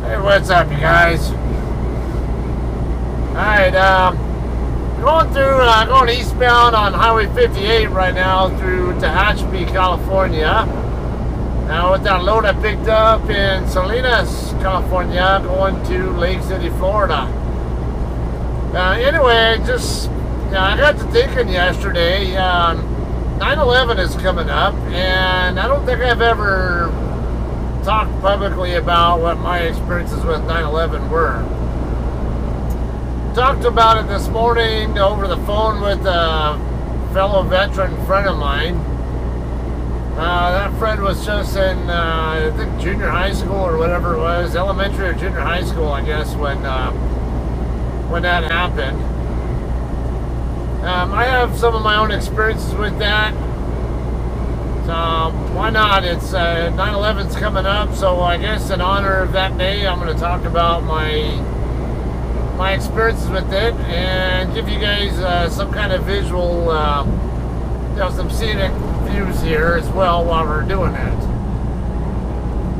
Hey, what's up, you guys? Alright, going eastbound on Highway 58 right now through Tehachapi, California. Now, with that load I picked up in Salinas, California, going to Lake City, Florida. Anyway, I got to thinking yesterday, 9/11 is coming up, and I don't think I've ever talked publicly about what my experiences with 9/11 were. Talked about it this morning over the phone with a fellow veteran friend of mine. That friend was just in, I think, junior high school or whatever it was, elementary or junior high school, I guess, when that happened. I have some of my own experiences with that. So why not? It's 9/11's coming up, so I guess in honor of that day, I'm going to talk about my experiences with it and give you guys some kind of visual, some scenic views here as well while we're doing that.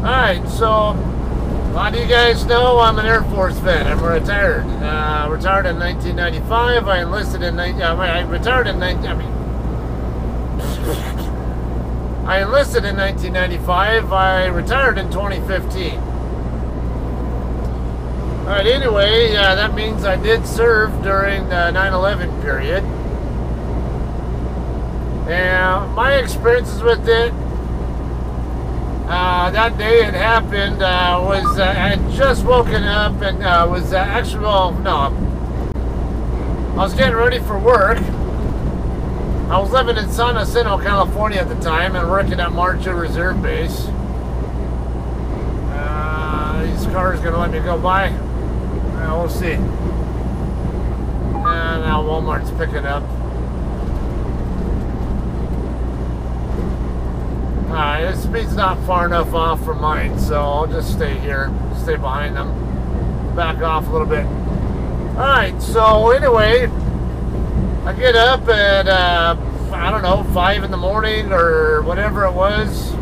Alright, so a lot of you guys know I'm an Air Force vet. I'm retired. Retired in 1995. I enlisted in I enlisted in 1995. I retired in 2015. Alright, anyway, that means I did serve during the 9/11 period. And my experiences with it, that day it happened, I had just woken up and I was getting ready for work. I was living in San Jacinto, California at the time and working at Marcha Reserve Base. These cars gonna let me go by? We'll see. And now Walmart's picking up. His speed's not far enough off from mine, so I'll just stay here, stay behind them, back off a little bit. Alright, so anyway, I get up at, 5 in the morning or whatever it was.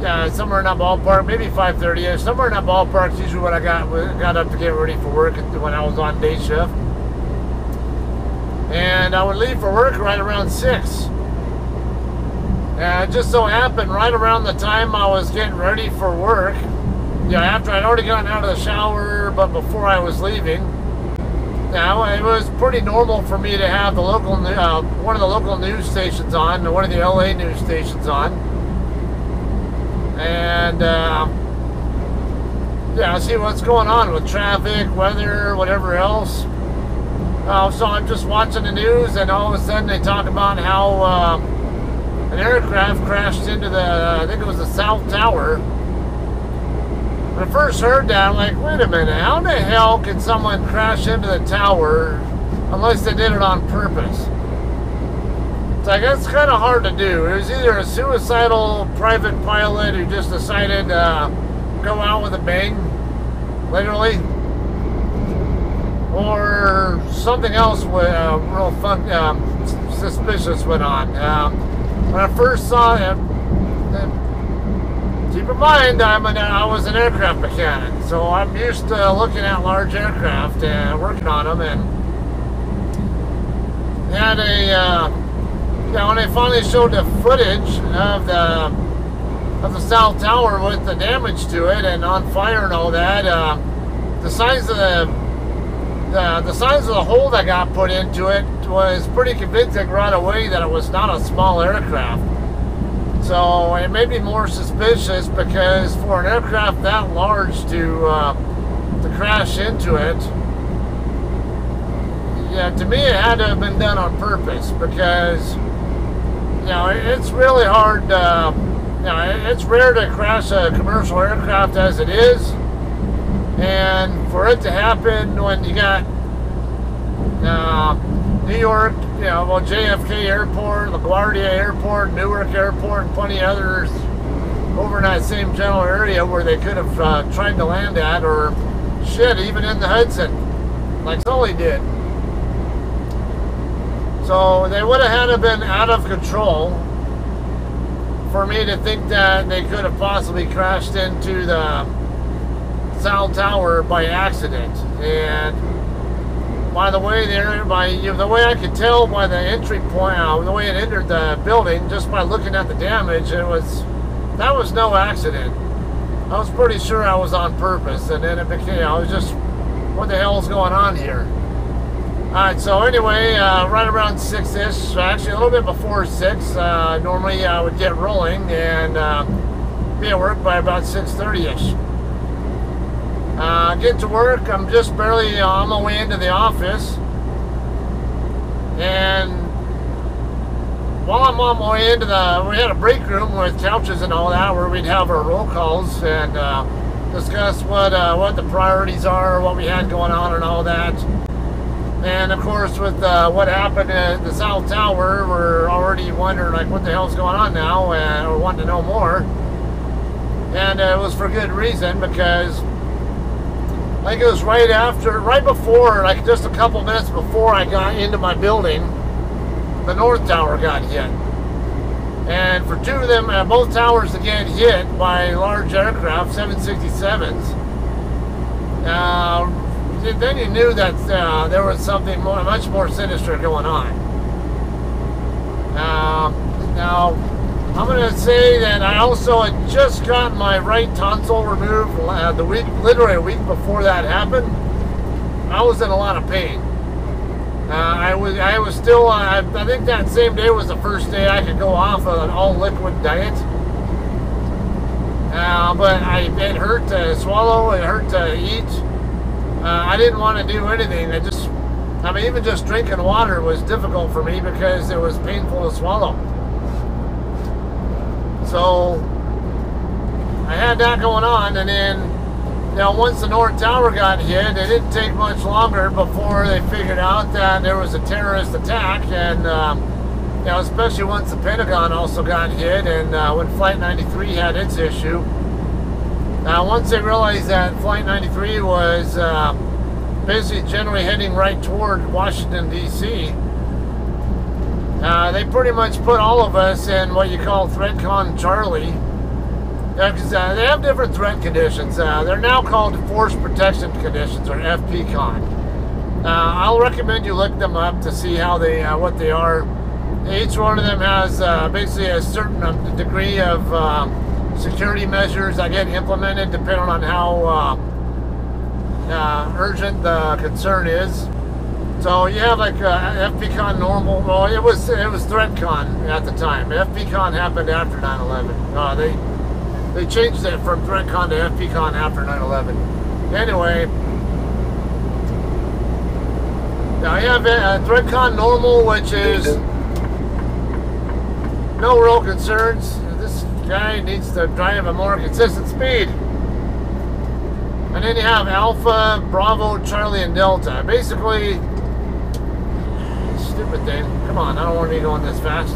Yeah, somewhere in that ballpark, maybe 5:30ish, somewhere in that ballpark is usually when I got up to get ready for work when I was on day shift. And I would leave for work right around 6. And it just so happened right around the time I was getting ready for work, after I'd already gotten out of the shower, but before I was leaving. Now, it was pretty normal for me to have the local, one of the local news stations on, one of the LA news stations on. And, see what's going on with traffic, weather, whatever else. So I'm just watching the news, and all of a sudden they talk about how an aircraft crashed into I think it was the South Tower. When I first heard that, I'm like, wait a minute, how the hell can someone crash into the tower unless they did it on purpose? It's like, that's kind of hard to do. It was either a suicidal private pilot who just decided to go out with a bang, literally, or something else with real suspicious went on. When I first saw it, keep in mind I was an aircraft mechanic, so I'm used to looking at large aircraft and working on them. And had when they finally showed the footage of the South Tower with the damage to it and on fire and all that, the size of the hole that got put into it was pretty convincing right away that it was not a small aircraft. So it made me more suspicious because for an aircraft that large to crash into it, to me it had to have been done on purpose because it's really hard. It's rare to crash a commercial aircraft as it is. And for it to happen when you got New York, JFK Airport, LaGuardia Airport, Newark Airport, and plenty of others over in that same general area where they could have tried to land at, or shit, even in the Hudson, like Sully did. So they would have had to been out of control for me to think that they could have possibly crashed into South Tower by accident. And by the way, the way I could tell by the entry point, the way it entered the building, just by looking at the damage, that was no accident. I was pretty sure I was on purpose, and then it became, I was just, what the hell is going on here? Alright, so anyway, right around 6-ish, actually a little bit before 6, normally I would get rolling and be at work by about 6:30-ish. Get to work, I'm just barely on my way into the office, and while I'm on my way into we had a break room with couches and all that where we'd have our roll calls and discuss what the priorities are, what we had going on and all that. And of course, with what happened at the South Tower, we're already wondering like what the hell's going on now, and we're wanting to know more. And it was for good reason, because I think it was right before, like just a couple minutes before I got into my building, the North Tower got hit. And for two of them, both towers to get hit by large aircraft, 767s, then you knew that there was something much more sinister going on. Now, I'm going to say that I also had just gotten my right tonsil removed literally a week before that happened. I was in a lot of pain. I was still, I think that same day was the first day I could go off of an all-liquid diet. But it hurt to swallow, it hurt to eat. I didn't want to do anything. Even just drinking water was difficult for me because it was painful to swallow. So I had that going on, and then once the North Tower got hit, it didn't take much longer before they figured out that there was a terrorist attack, and especially once the Pentagon also got hit, and when Flight 93 had its issue. Once they realized that Flight 93 was basically generally heading right toward Washington, D.C., they pretty much put all of us in what you call ThreatCon Charlie. Because they have different threat conditions. They're now called Force Protection Conditions, or FPCON. I'll recommend you look them up to see how what they are. Each one of them has basically a certain degree of security measures that get implemented depending on how urgent the concern is. So you have like FPCON normal. Well, it was ThreatCon at the time. FPCON happened after 9/11. They changed it from ThreatCon to FPCON after 9/11. Anyway, now you have ThreatCon normal, which is no real concerns. This guy needs to drive a more consistent speed. And then you have Alpha, Bravo, Charlie, and Delta. Basically, stupid thing. Come on, I don't want to be going this fast.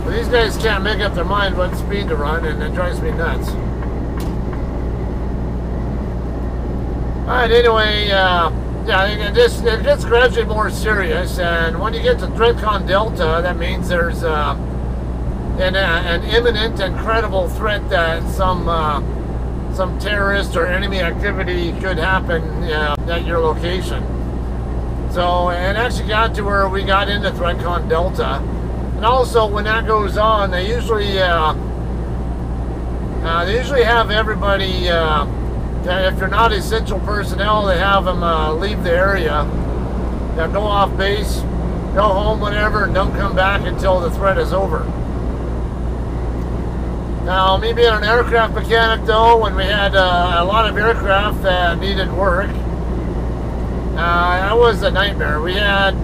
But these guys can't make up their mind what speed to run, and it drives me nuts. Alright, anyway, it gets gradually more serious, and when you get to ThreatCon Delta, that means there's an imminent and credible threat that some terrorist or enemy activity could happen at your location. So it actually got to where we got into ThreatCon Delta. And also, when that goes on, they usually have everybody, if you're not essential personnel, they have them leave the area, go off base, go home, whatever, and don't come back until the threat is over. Now, me being an aircraft mechanic, though, when we had a lot of aircraft that needed work, that was a nightmare. We had,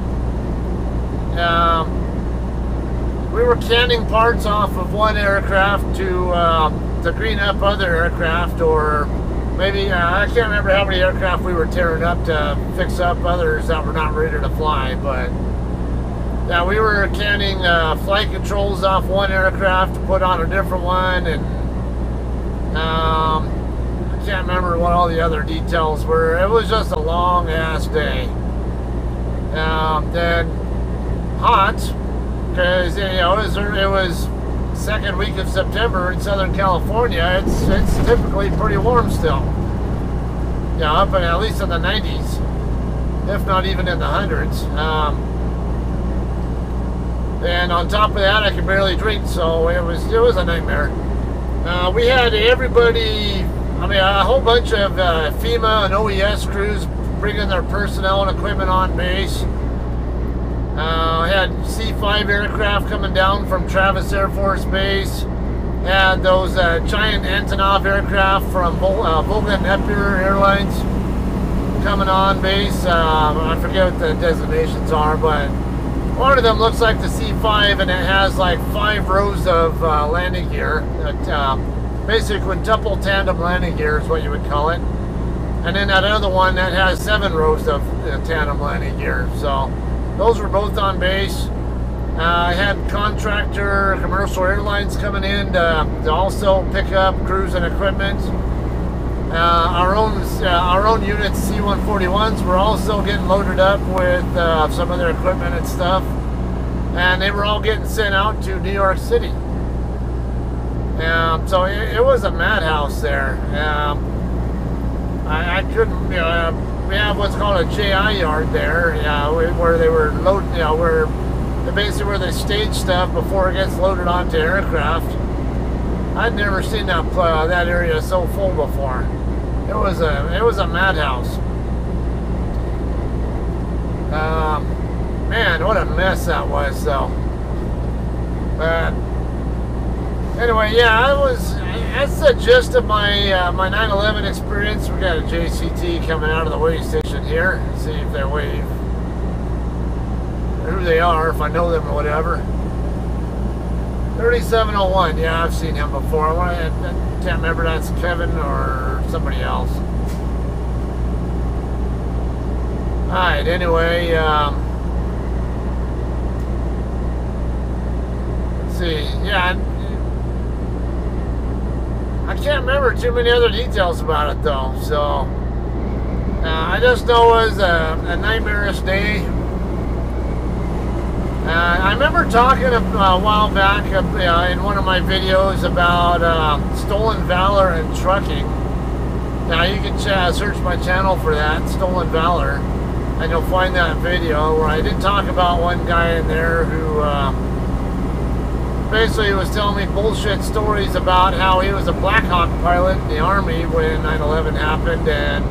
we were canning parts off of one aircraft to green up other aircraft, or maybe, I can't remember how many aircraft we were tearing up to fix up others that were not ready to fly, but yeah, we were canning flight controls off one aircraft to put on a different one, and I can't remember what all the other details were. It was just a long ass day. Then hot, because it was second week of September in Southern California, it's typically pretty warm still. Yeah, up in, at least in the 90s, if not even in the hundreds. And on top of that, I could barely drink, so it was a nightmare. We had everybody, I mean, a whole bunch of FEMA and OES crews bringing their personnel and equipment on base. We had C-5 aircraft coming down from Travis Air Force Base. Had those giant Antonov aircraft from Volga Napier Airlines coming on base. I forget what the designations are, but one of them looks like the C-5, and it has like 5 rows of landing gear. Basically quintuple tandem landing gear is what you would call it. And then that other one that has 7 rows of tandem landing gear. So those were both on base. I had contractor commercial airlines coming in to also pick up crews and equipment. Our own units, C-141s, were also getting loaded up with some of their equipment and stuff, and they were all getting sent out to New York City. So it was a madhouse there. I couldn't, we have what's called a JI yard there, where they were loaded, where basically where they stage stuff before it gets loaded onto aircraft. I'd never seen that area so full before. It was a madhouse. Man, what a mess that was, though. But anyway, yeah, that's the gist of my my 9/11 experience. We got a JCT coming out of the weigh station here. Let's see if they wave. Who they are, if I know them or whatever. 3701, yeah, I've seen him before. I can't remember if that's Kevin or somebody else. Alright, anyway, let's see, yeah, I can't remember too many other details about it though, so I just know it was a nightmarish day. I remember talking a while back in one of my videos about stolen valor and trucking. Now you can search my channel for that, Stolen Valor, and you'll find that video where I did talk about one guy in there who basically was telling me bullshit stories about how he was a Black Hawk pilot in the Army when 9/11 happened, and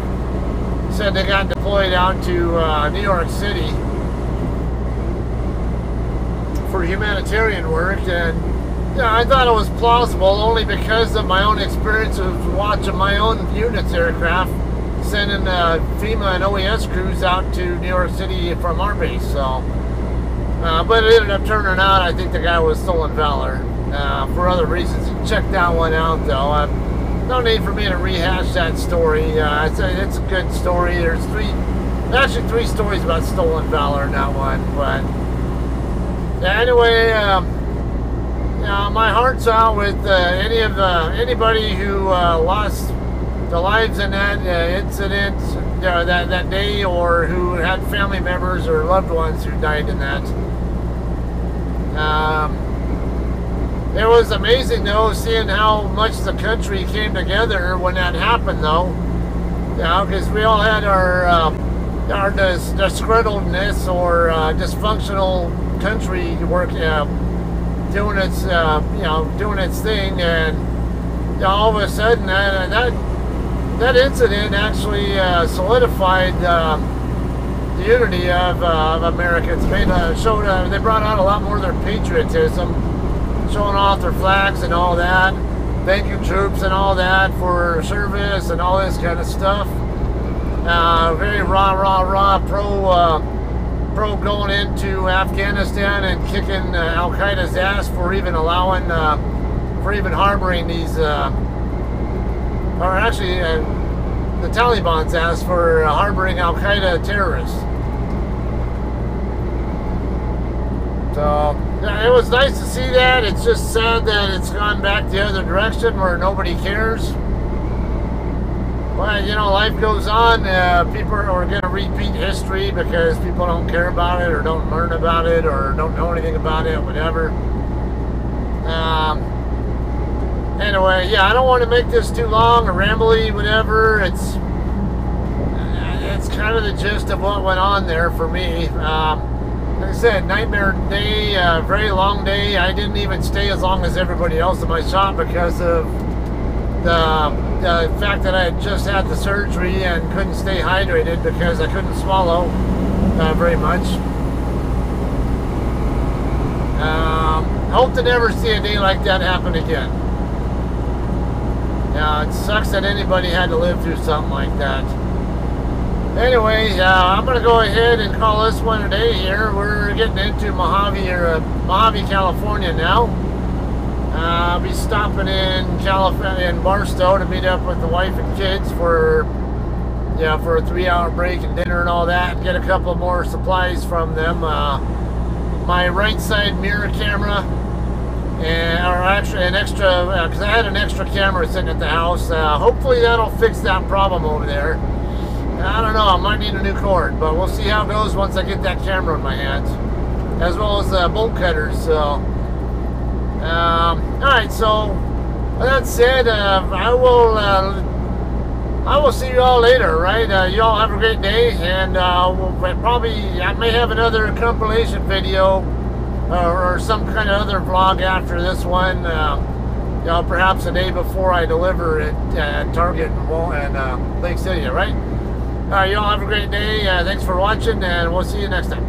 said they got deployed out to New York City for humanitarian work, and I thought it was plausible only because of my own experience of watching my own unit's aircraft sending FEMA and OES crews out to New York City from our base. So, but it ended up turning out I think the guy was Stolen Valor for other reasons. Check that one out though. No need for me to rehash that story. It's a good story. There's actually three stories about Stolen Valor in that one, but. Yeah, anyway, my heart's out with anybody who lost their lives in that incident that day, or who had family members or loved ones who died in that. It was amazing, though, seeing how much the country came together when that happened, though. Because we all had our disgruntledness or dysfunctional country work doing its doing its thing, and all of a sudden that incident actually solidified the unity of America. It's made they brought out a lot more of their patriotism, showing off their flags and all that, thanking troops and all that for service and all this kind of stuff. Very rah pro going into Afghanistan and kicking Al Qaeda's ass for even allowing, for even harboring these, or actually the Taliban's ass for harboring Al Qaeda terrorists. So yeah, it was nice to see that. It's just sad that it's gone back the other direction where nobody cares. Well, life goes on. People are going to repeat history because people don't care about it or don't learn about it or don't know anything about it, whatever. Anyway, yeah, I don't want to make this too long or rambly, whatever. It's kind of the gist of what went on there for me. Like I said, nightmare day, very long day. I didn't even stay as long as everybody else in my shop because of the fact that I had just had the surgery and couldn't stay hydrated because I couldn't swallow very much. Hope to never see a day like that happen again. Yeah, it sucks that anybody had to live through something like that. Anyway, I'm going to go ahead and call this one a day here. We're getting into Mojave, California now. I'll be stopping in Barstow to meet up with the wife and kids for a 3-hour break and dinner and all that, and get a couple more supplies from them. My right side mirror camera, or actually an extra, because I had an extra camera sitting at the house. Hopefully that'll fix that problem over there. I don't know, I might need a new cord, but we'll see how it goes once I get that camera in my hands, as well as bolt cutters. So, alright, so with that said, I will see you all later, right? You all have a great day, and I may have another compilation video or some kind of other vlog after this one. Perhaps a day before I deliver it at Target and Lake City, right? All right, you all have a great day. Thanks for watching, and we'll see you next time.